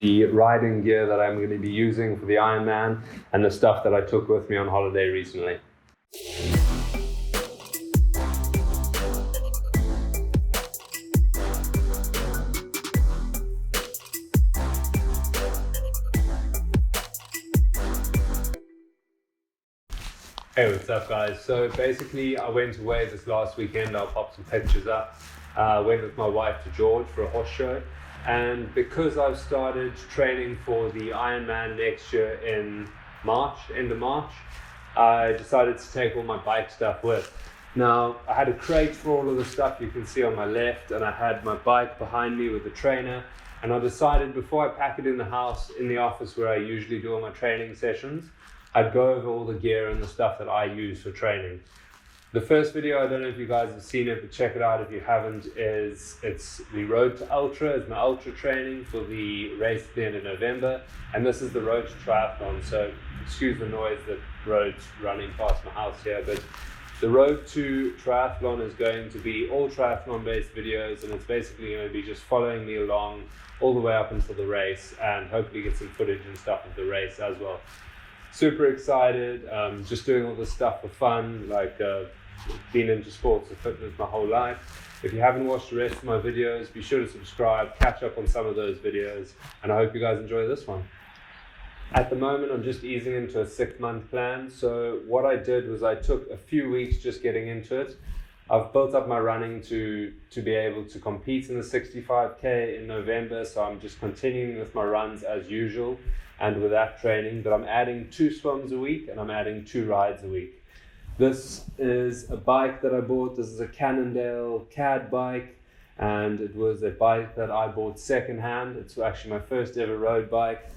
the riding gear that I'm going to be using for the Ironman and the stuff that I took with me on holiday recently. Hey, what's up guys? So basically I went away this last weekend. I'll pop some pictures up. Went with my wife to George for a horse show, and because I've started training for the Ironman next year in March, end of March, I decided to take all my bike stuff with. Now I had a crate for all of the stuff you can see on my left, and I had my bike behind me with the trainer, and I decided before I pack it in the house, in the office where I usually do all my training sessions, I'd go over all the gear and the stuff that I use for training. The first video, I don't know if you guys have seen it, but check it out if you haven't, it's the Road to Ultra. It's my ultra training for the race at the end of November, and this is the Road to Triathlon. So excuse the noise that roads running past my house here, but the Road to Triathlon is going to be all triathlon based videos, and it's basically going to be just following me along all the way up until the race, and hopefully get some footage and stuff of the race as well. Super excited, just doing all this stuff for fun, like been into sports and fitness my whole life. If you haven't watched the rest of my videos, be sure to subscribe, catch up on some of those videos, and I hope you guys enjoy this one. At the moment, I'm just easing into a 6-month plan. So what I did was I took a few weeks just getting into it. I've built up my running to be able to compete in the 65K in November, so I'm just continuing with my runs as usual and with that training, but I'm adding 2 swims a week and I'm adding 2 rides a week. This is a bike that I bought. This is a Cannondale Caad bike, and it was a bike that I bought secondhand. It's actually my first ever road bike.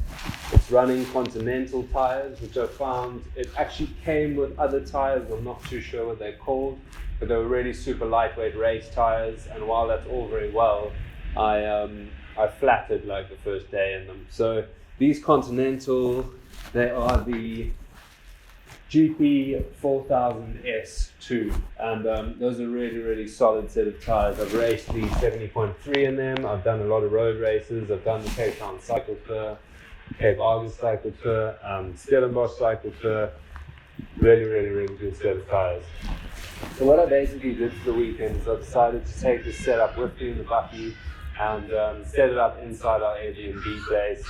It's running Continental tires, which I found, it actually came with other tires. I'm not too sure what they're called, but they were really super lightweight race tires, and while that's all very well, I flattered like the first day in them. So these Continental, they are the GP 4000S2, and those are really solid set of tires. I've raced the 70.3 in them. I've done a lot of road races. I've done the Cape Town Cycle Tour, Cape Argus Cycle Tour, Stellenbosch Cycle Tour. Really good set of tires. So what I basically did for the weekend is I decided to take this setup with me in the bucky and set it up inside our Airbnb place,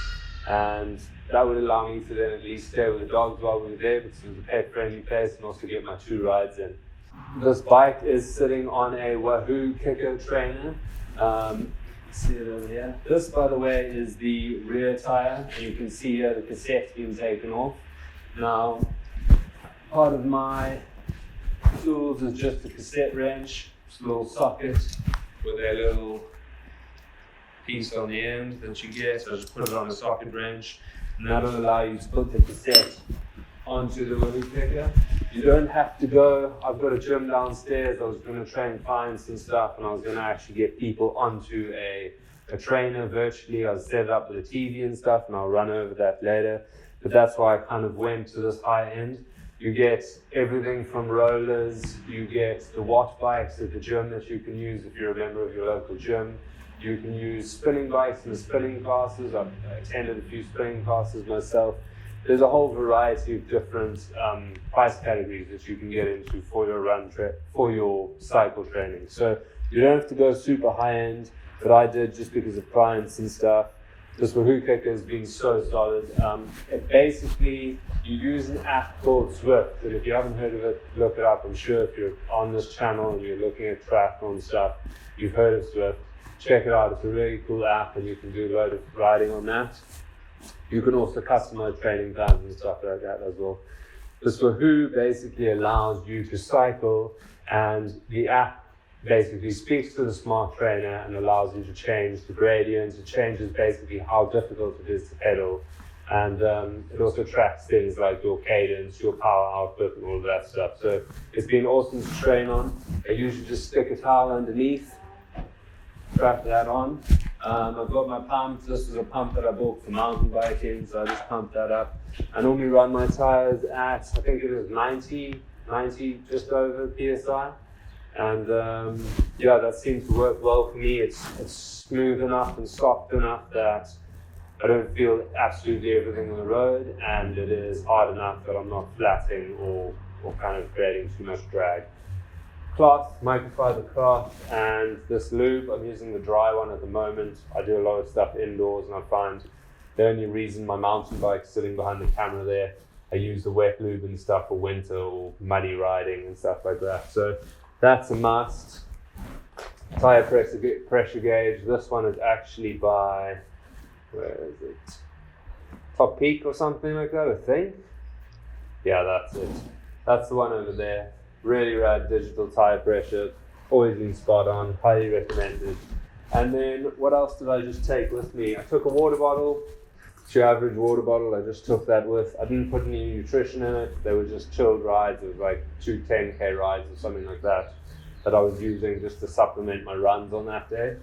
and that would allow me to then at least stay with the dogs while we were there, because it was a pet-friendly place, and also get my 2 rides in. This bike is sitting on a Wahoo Kickr trainer. See it over here. This, by the way, is the rear tire, and you can see here the cassette's been taken off. Now, part of my tools is just a cassette wrench, just a little socket with a little piece on the end that you get. So I just put it on a socket wrench, and that'll allow you to put the cassette onto the Wahoo Kickr. You don't have to go. I've got a gym downstairs. I was going to train clients and stuff, and I was going to actually get people onto a trainer virtually. I'll set it up with a TV and stuff, and I'll run over that later. But that's why I kind of went to this high end. You get everything from rollers, you get the watt bikes at the gym that you can use if you're a member of your local gym. You can use spinning bikes in the spinning classes. I've attended a few spinning classes myself. There's a whole variety of different price categories that you can get into for your for your cycle training. So you don't have to go super high end, but I did just because of clients and stuff. This Wahoo Kickr has been so solid. It basically, you use an app called Zwift, and if you haven't heard of it, look it up. I'm sure if you're on this channel and you're looking at triathlon stuff, you've heard of Zwift. Check it out. It's a really cool app, and you can do a load of riding on that. You can also customize training plans and stuff like that as well. This Wahoo basically allows you to cycle, and the app basically speaks to the smart trainer and allows you to change the gradients. It changes basically how difficult it is to pedal, and it also tracks things like your cadence, your power output, and all of that stuff. So it's been awesome to train on. I usually just stick a towel underneath, strap that on. I've got my pump. This is a pump that I bought for mountain biking, so I just pump that up. I normally run my tires at, I think it is 90, just over PSI. And yeah, that seems to work well for me. It's smooth enough and soft enough that I don't feel absolutely everything on the road, and it is hard enough that I'm not flatting or kind of creating too much drag. Cloth, microfiber cloth, and this lube, I'm using the dry one at the moment. I do a lot of stuff indoors, and I find the only reason my mountain bike's sitting behind the camera there, I use the wet lube and stuff for winter or muddy riding and stuff like that. So that's a must. Tire pressure gauge. This one is actually by, where is it? Topeak or something like that, I think. Yeah, that's it. That's the one over there. Really rad digital tire pressure. Always been spot on. Highly recommended. And then what else did I just take with me? I took a water bottle. It's your average water bottle. I just took that with. I didn't put any nutrition in it. They were just chilled rides. It was like 2 10K rides or something like that I was using just to supplement my runs on that day.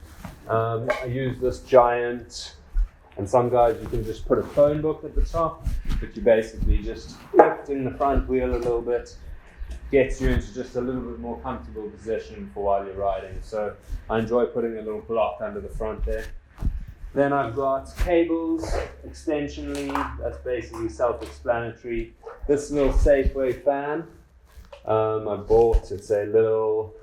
I used this giant, and some guys you can just put a phone book at the top, but you basically just lifting the front wheel a little bit, gets you into just a little bit more comfortable position for while you're riding. So I enjoy putting a little block under the front there. Then I've got cables, extension lead, that's basically self-explanatory. This little Safeway fan, I bought, it's a little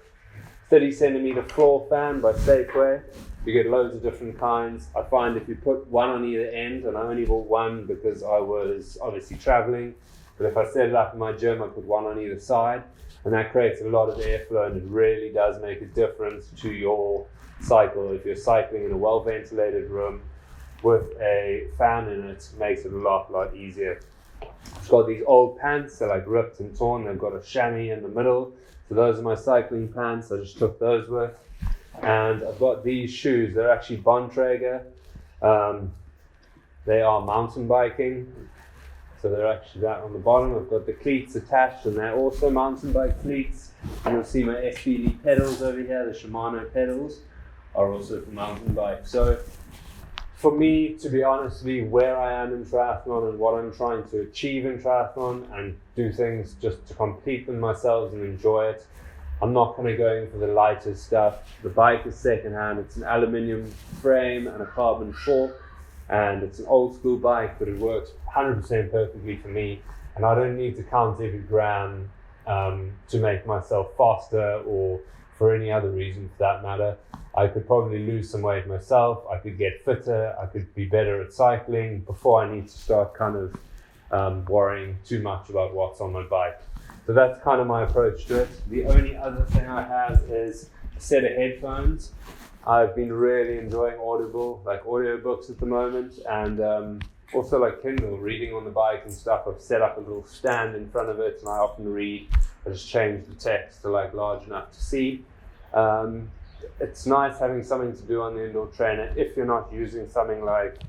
30 centimeter floor fan by Safeway. You get loads of different kinds. I find if you put one on either end, and I only bought one because I was obviously traveling, but if I set it up in my gym, I put one on either side, and that creates a lot of airflow, and it really does make a difference to your cycle. If you're cycling in a well-ventilated room with a fan in it, makes it a lot easier. I've got these old pants, they're like ripped and torn, they've got a chamois in the middle, so those are my cycling pants. I just took those with. And I've got these shoes, they're actually Bontrager. They are mountain biking, so they're actually that on the bottom. I've got the cleats attached, and they're also mountain bike cleats. And you'll see my SBD pedals over here, the Shimano Pedals, are also for mountain bike. So for me, to be honestly, where I am in triathlon and what I'm trying to achieve in triathlon and do things just to complete them myself and enjoy it, I'm not going to go in for the lightest stuff. The bike is secondhand. It's an aluminium frame and a carbon fork, and it's an old school bike, but it works 100% perfectly for me. And I don't need to count every gram to make myself faster or for any other reason for that matter. I could probably lose some weight myself. I could get fitter. I could be better at cycling before I need to start kind of worrying too much about what's on my bike. So that's kind of my approach to it. The only other thing I have is a set of headphones. I've been really enjoying audiobooks at the moment, and also like Kindle, reading on the bike and stuff. I've set up a little stand in front of it, and I often read. I just change the text to like large enough to see. It's nice having something to do on the indoor trainer if you're not using something like,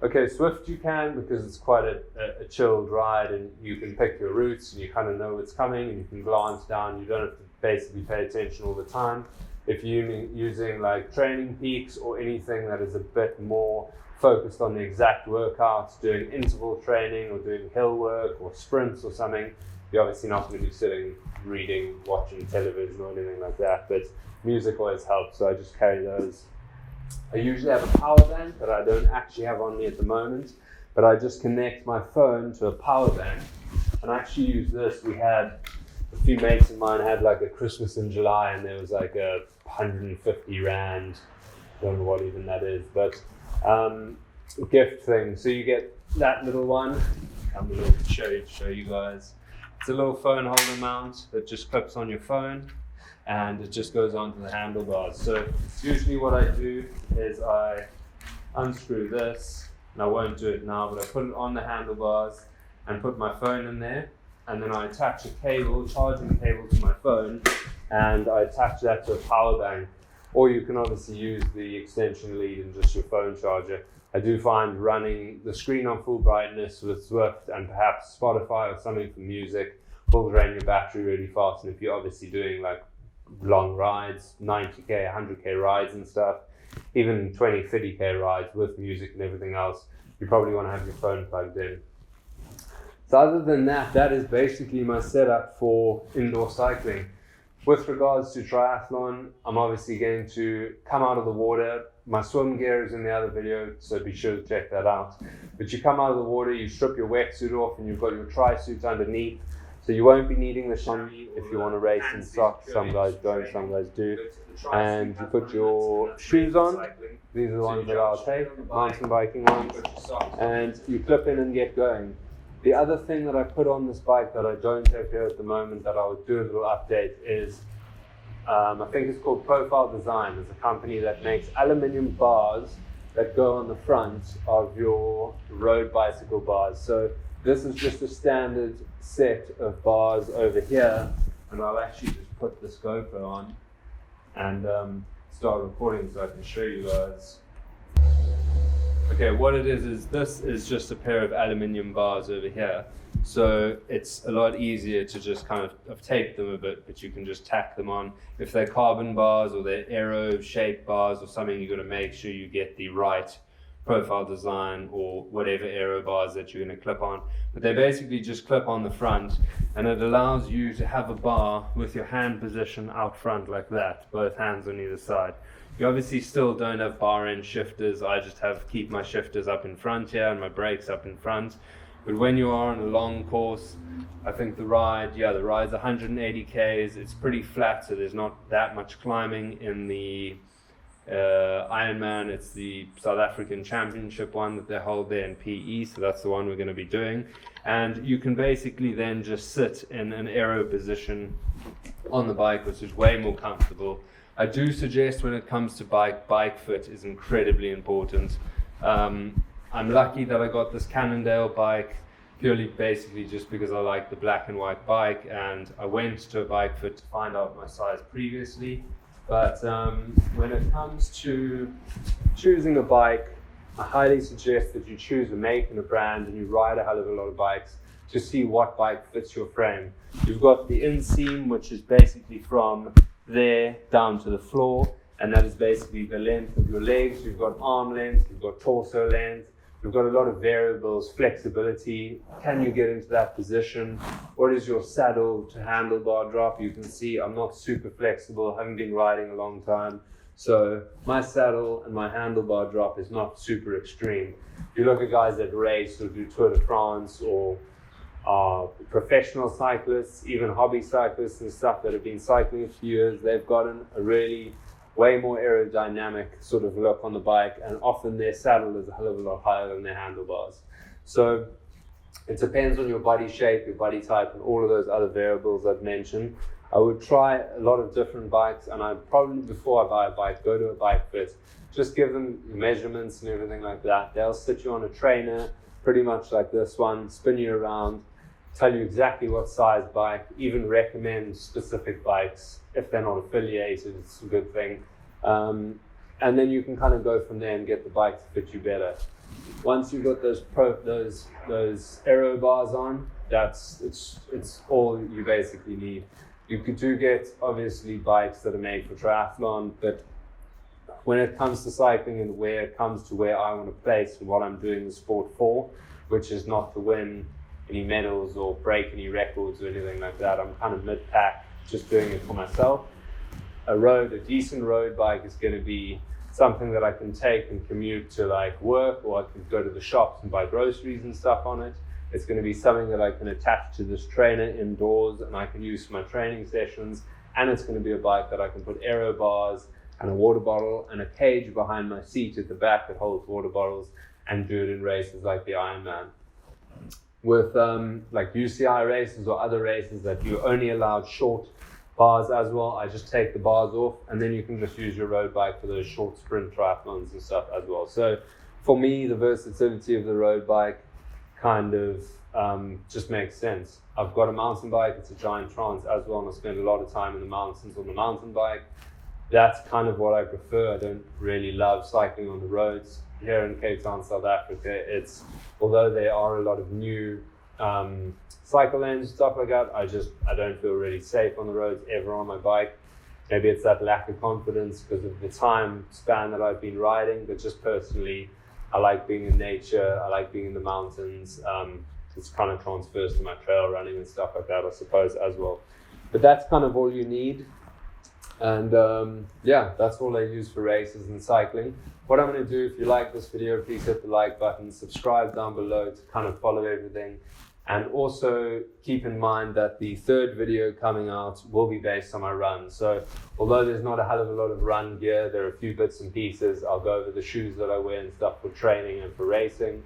okay, Zwift you can, because it's quite a chilled ride and you can pick your routes and you kind of know what's coming and you can glance down. You don't have to basically pay attention all the time. If you're using like training peaks or anything that is a bit more focused on the exact workouts, doing interval training or doing hill work or sprints or something, you're obviously not going to be sitting, reading, watching television or anything like that, but music always helps, so I just carry those. I usually have a power bank that I don't actually have on me at the moment, but I just connect my phone to a power bank, and I actually use this. We had a few mates of mine had like a Christmas in July, and there was like a 150 rand, I don't know what even that is, but gift thing. So you get that little one. Come a little show you guys. It's a little phone holder mount that just clips on your phone, and it just goes onto the handlebars. So usually what I do is I unscrew this, and I won't do it now, but I put it on the handlebars and put my phone in there, and then I attach a cable, charging cable to my phone, and I attach that to a power bank. Or you can obviously use the extension lead and just your phone charger. I do find running the screen on full brightness with Zwift and perhaps Spotify or something for music will drain your battery really fast. And if you're obviously doing like long rides, 90k, 100k rides and stuff, even 20, 30k rides with music and everything else, you probably want to have your phone plugged in. So other than that, that is basically my setup for indoor cycling. With regards to triathlon, I'm obviously going to come out of the water my swim gear is in the other video, so be sure to check that out. But you come out of the water, you strip your wetsuit off, and you've got your tri-suit underneath. So you won't be needing the shimmy if you want to race in socks. Some guys don't, some guys do. And you put your shoes on. These are the ones that I'll take, mountain biking ones. And you clip in and get going. The other thing that I put on this bike that I don't have here at the moment that I would do a little update is, I think it's called Profile Design. It's a company that makes aluminium bars that go on the front of your road bicycle bars. So this is just a standard set of bars over here, and I'll actually just put this GoPro on and start recording so I can show you guys. Okay, what it is this is just a pair of aluminium bars over here. So it's a lot easier to just kind of tape them a bit, but you can just tack them on. If they're carbon bars or they're Aero shaped bars or something, you're going to make sure you get the right profile design or whatever Aero bars that you're going to clip on. But they basically just clip on the front, and it allows you to have a bar with your hand position out front like that, both hands on either side. You obviously still don't have bar end shifters. I just keep my shifters up in front here and my brakes up in front. But when you are on a long course, I think the ride's 180 Ks. It's pretty flat, so there's not that much climbing in the IRONMAN. It's the South African Championship one that they hold there in PE, so that's the one we're going to be doing. And you can basically then just sit in an Aero position on the bike, which is way more comfortable. I do suggest when it comes to bike fit is incredibly important. I'm lucky that I got this Cannondale bike purely basically just because I like the black and white bike, and I went to a bike fit to find out my size previously. But when it comes to choosing a bike, I highly suggest that you choose a make and a brand and you ride a hell of a lot of bikes to see what bike fits your frame. You've got the inseam, which is basically from there down to the floor, and that is basically the length of your legs. You've got arm length, you've got torso length, you've got a lot of variables, flexibility. Can you get into that position? What is your saddle to handlebar drop? You can see I'm not super flexible, haven't been riding a long time, so my saddle and my handlebar drop is not super extreme. If you look at guys that race or do Tour de France or professional cyclists, even hobby cyclists and stuff that have been cycling a few years, they've gotten a really way more aerodynamic sort of look on the bike, and often their saddle is a hell of a lot higher than their handlebars. So it depends on your body shape, your body type, and all of those other variables I've mentioned. I would try a lot of different bikes, and I'd probably, before I buy a bike, go to a bike fit, just give them measurements and everything like that. They'll sit you on a trainer pretty much like this one, spin you around, tell you exactly what size bike, even recommend specific bikes. If they're not affiliated, it's a good thing. And then you can kind of go from there and get the bike to fit you better. Once you've got those Aero bars on, it's all you basically need. You do get obviously bikes that are made for triathlon, but when it comes to cycling and where it comes to where I want to place and what I'm doing the sport for, which is not to win any medals or break any records or anything like that, I'm kind of mid-pack, just doing it for myself. A decent road bike is going to be something that I can take and commute to like work, or I can go to the shops and buy groceries and stuff on it. It's going to be something that I can attach to this trainer indoors and I can use for my training sessions. And it's going to be a bike that I can put Aero bars and a water bottle and a cage behind my seat at the back that holds water bottles, and do it in races like the IRONMAN. With like UCI races or other races that you're only allowed short bars as well, I just take the bars off, and then you can just use your road bike for those short sprint triathlons and stuff as well. So for me, the versatility of the road bike kind of just makes sense. I've got a mountain bike, it's a giant trance as well, and I spend a lot of time in the mountains on the mountain bike. That's kind of what I prefer. I don't really love cycling on the roads. Here in Cape Town, South Africa, although there are a lot of new cycle lanes and stuff like that, I don't feel really safe on the roads ever on my bike. Maybe it's that lack of confidence because of the time span that I've been riding, but just personally, I like being in nature, I like being in the mountains. It's kind of transfers to my trail running and stuff like that, I suppose, as well. But that's kind of all you need. And yeah, that's all I use for races and cycling. What I'm going to do, if you like this video, please hit the like button, subscribe down below to kind of follow everything. And also keep in mind that the third video coming out will be based on my run. So although there's not a hell of a lot of run gear, there are a few bits and pieces. I'll go over the shoes that I wear and stuff for training and for racing.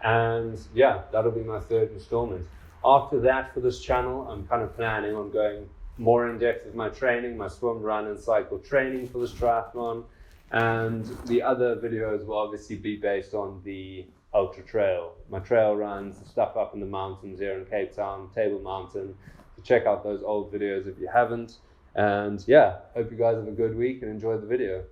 And yeah, that'll be my third installment. After that, for this channel, I'm kind of planning on going more in depth with my training, my swim, run and cycle training for this triathlon. And the other videos will obviously be based on the ultra trail, my trail runs, stuff up in the mountains here in Cape Town, Table Mountain. So check out those old videos if you haven't. And yeah, hope you guys have a good week and enjoy the video.